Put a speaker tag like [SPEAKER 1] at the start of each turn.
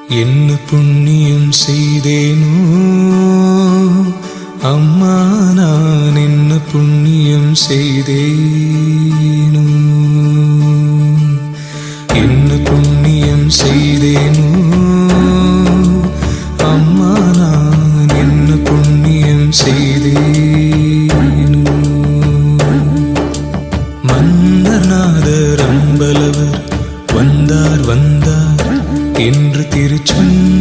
[SPEAKER 1] என்ன புண்ணியம் செய்தேனோ அம்மா, நான் என்ன புண்ணியம் செய்தேனோ, என்ன புண்ணியம் செய்தேனோ அம்மா, நான் என்ன புண்ணியம் செய்தேனோ. மன்னர்நாதர் அம்பலவர் வந்தார் வந்தார் என்று திருச்சொன்ன